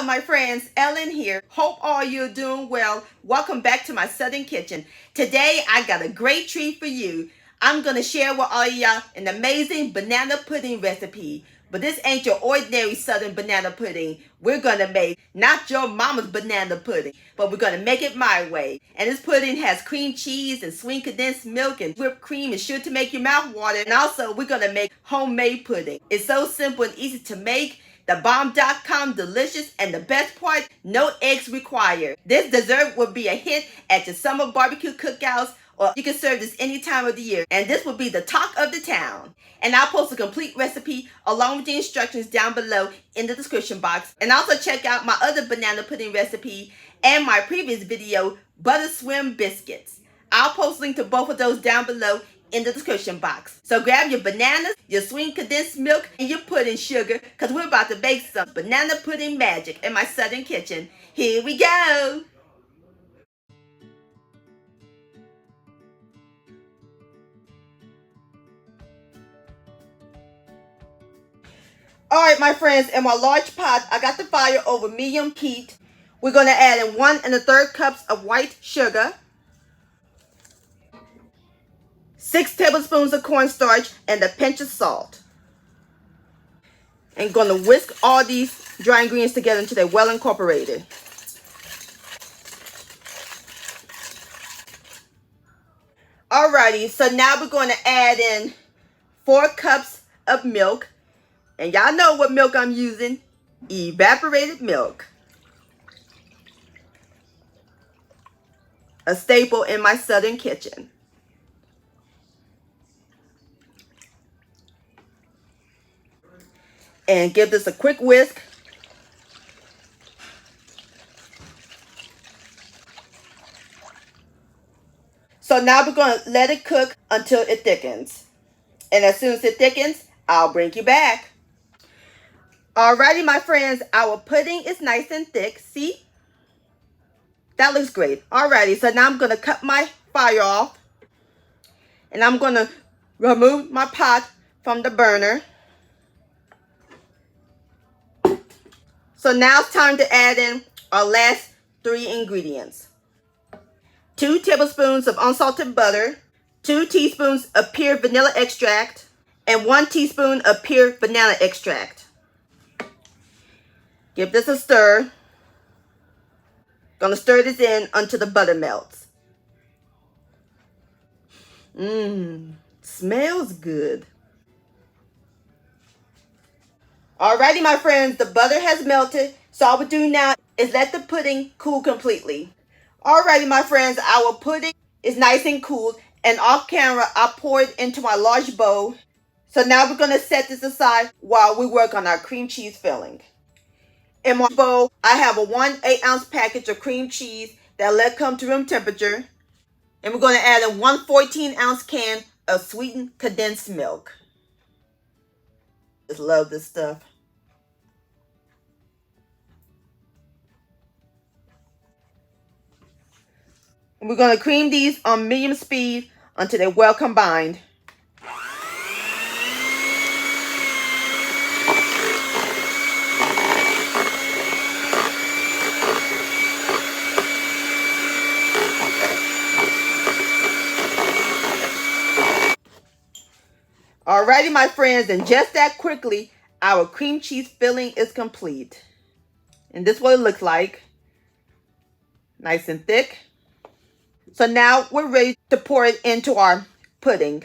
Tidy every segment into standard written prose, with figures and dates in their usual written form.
Hello my friends, Ellen here. Hope all you're doing well. Welcome back to my Southern Kitchen. Today I got a great treat for you. I'm going to share with all y'all an amazing banana pudding recipe. But this ain't your ordinary Southern banana pudding. We're going to make not your mama's banana pudding, but we're going to make it my way. And this pudding has cream cheese and sweetened condensed milk, and whipped cream is sure to make your mouth water. And also we're going to make homemade pudding. It's so simple and easy to make. The bomb.com delicious, and the best part, no eggs required. This dessert will be a hit at your summer barbecue cookouts, or you can serve this any time of the year. And this will be the talk of the town. And I'll post a complete recipe along with the instructions down below in the description box. And also check out my other banana pudding recipe and my previous video, butter swim biscuits. I'll post a link to both of those down below in the description box. So grab your bananas, your sweetened condensed milk, and your pudding sugar, because we're about to bake some banana pudding magic in my Southern kitchen. Here we go! Alright my friends, in my large pot, I got the fire over medium heat. We're going to add in 1 1/3 cups of white sugar, 6 tablespoons of cornstarch, and a pinch of salt. And going to whisk all these dry ingredients together until they're well incorporated. Alrighty, so now we're going to add in 4 cups of milk. And y'all know what milk I'm using. Evaporated milk. A staple in my Southern kitchen. And give this a quick whisk. So now we're going to let it cook until it thickens. And as soon as it thickens, I'll bring you back. Alrighty, my friends, our pudding is nice and thick. See? That looks great. Alrighty, so now I'm going to cut my fire off. And I'm going to remove my pot from the burner. So now it's time to add in our last 3 ingredients. 2 tablespoons of unsalted butter, 2 teaspoons of pure vanilla extract, and 1 teaspoon of pure banana extract. Give this a stir. Gonna stir this in until the butter melts. Smells good. Alrighty, my friends, the butter has melted. So all we do now is let the pudding cool completely. Alrighty, my friends, our pudding is nice and cooled. And off camera, I poured it into my large bowl. So now we're gonna set this aside while we work on our cream cheese filling. In my bowl, I have a 1 8-ounce package of cream cheese that I let come to room temperature. And we're going to add in 1 14-ounce can of sweetened condensed milk. Just love this stuff. And we're going to cream these on medium speed until they're well combined. Alrighty, my friends, and just that quickly, our cream cheese filling is complete. And this is what it looks like. Nice and thick. So now we're ready to pour it into our pudding.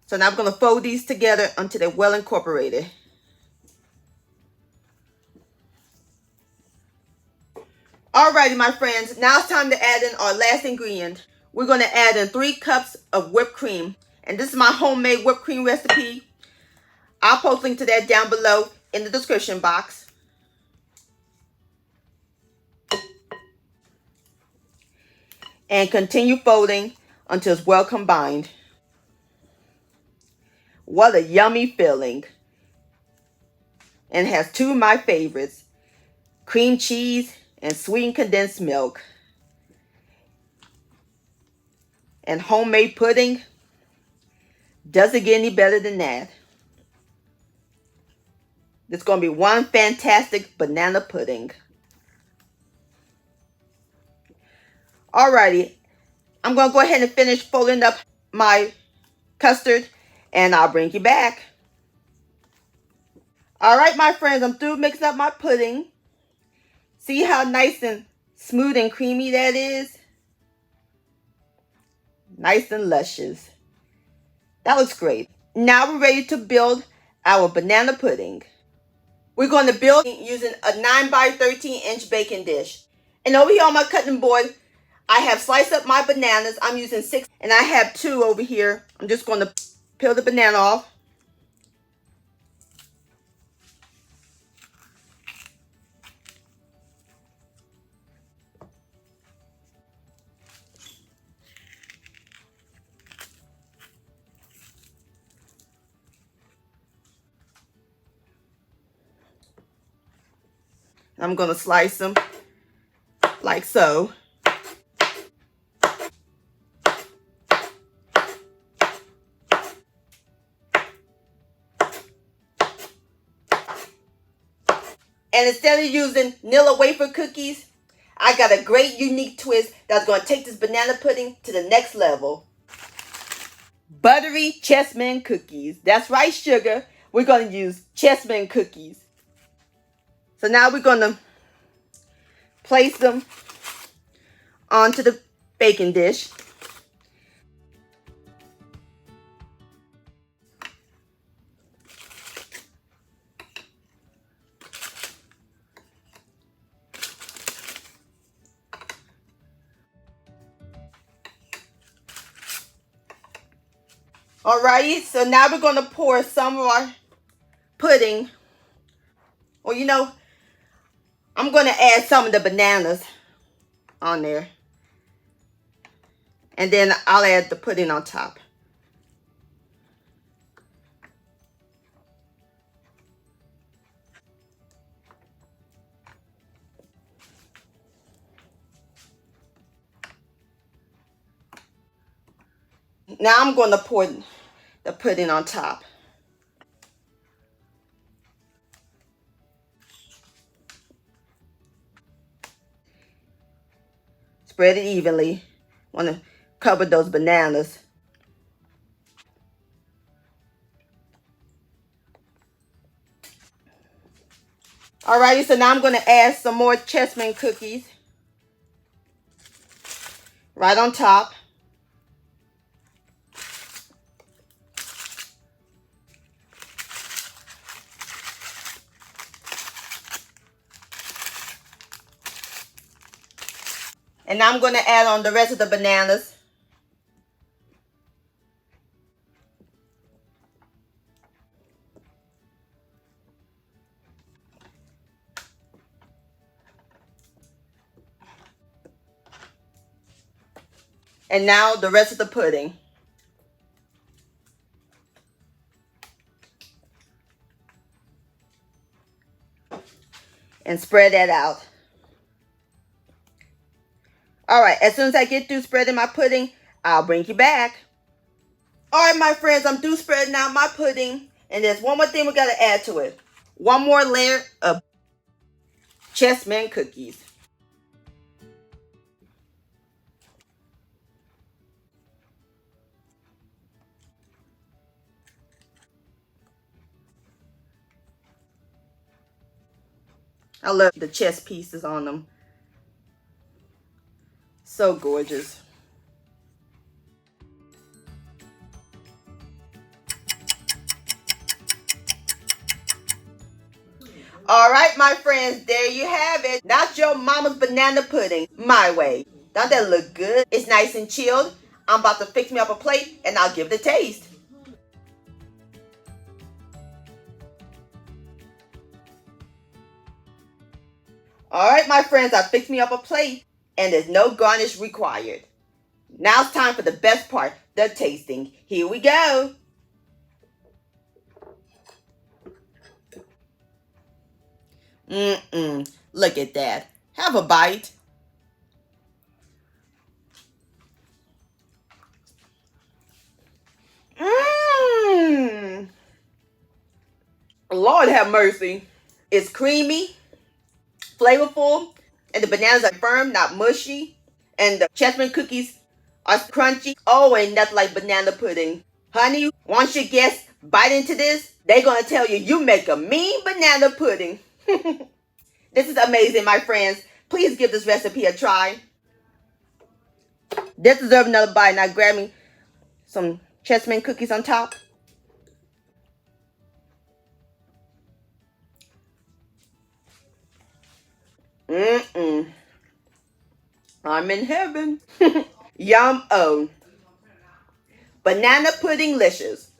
So now I'm going to fold these together until they're well incorporated. Alrighty, my friends, now it's time to add in our last ingredient. We're going to add in 3 cups of whipped cream. And this is my homemade whipped cream recipe. I'll post a link to that down below in the description box. And continue folding until it's well combined. What a yummy filling. And has 2 of my favorites. cream cheese, and sweetened condensed milk. And homemade pudding doesn't get any better than that. It's going to be one fantastic banana pudding. Alrighty, I'm going to go ahead and finish folding up my custard, and I'll bring you back. Alright, my friends, I'm through mixing up my pudding. See how nice and smooth and creamy that is? Nice and luscious. That looks great. Now we're ready to build our banana pudding. We're going to build using a 9 by 13 inch baking dish. And over here on my cutting board, I have sliced up my bananas. I'm using 6, and I have 2 over here. I'm just going to peel the banana off. I'm going to slice them like so. And instead of using vanilla wafer cookies, I got a great unique twist that's going to take this banana pudding to the next level. Buttery chessmen cookies. That's right, sugar. We're going to use chessmen cookies. So now we're going to place them onto the baking dish. Alrighty, so now we're going to pour some of our pudding. Or I'm going to add some of the bananas on there. And then I'll add the pudding on top. Now I'm going to pour the pudding on top. Spread it evenly. Want to cover those bananas. Alrighty, so now I'm going to add some more chessmen cookies right on top. And now I'm going to add on the rest of the bananas. And now the rest of the pudding. And spread that out. Alright, as soon as I get through spreading my pudding, I'll bring you back. Alright, my friends, I'm through spreading out my pudding. And there's one more thing we got to add to it. One more layer of chessmen cookies. I love the chess pieces on them. So gorgeous. Alright, my friends, there you have it. That's your mama's banana pudding, my way. Don't that look good? It's nice and chilled. I'm about to fix me up a plate and I'll give it a taste. Alright, my friends, I fixed me up a plate and there's no garnish required. Now it's time for the best part, the tasting. Here we go. Look at that. Have a bite. Mmm. Lord have mercy. It's creamy, flavorful, and the bananas are firm, not mushy. And the chestnut cookies are crunchy. Oh, and nothing like banana pudding. Honey, once your guests bite into this, they're going to tell you, you make a mean banana pudding. This is amazing, my friends. Please give this recipe a try. This deserves another bite. Now grab me some chestnut cookies on top. I'm in heaven. Yum-o. Banana pudding licious.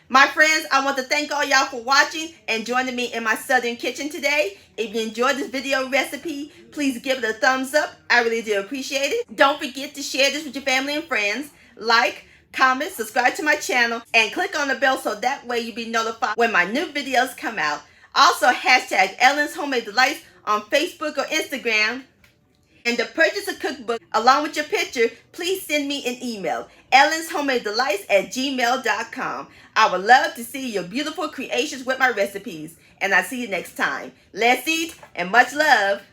My friends, I want to thank all y'all for watching and joining me in my southern kitchen today. If you enjoyed this video recipe, please give it a thumbs up. I really do appreciate it. Don't forget to share this with your family and friends. Like, comment, subscribe to my channel, and click on the bell so that way you'll be notified when my new videos come out. Also, hashtag Ellen's Homemade Delights on Facebook or Instagram. And to purchase a cookbook along with your picture, please send me an email, ellenshomemade@gmail.com. I would love to see your beautiful creations with my recipes. And I'll see you next time. Let's eat and much love.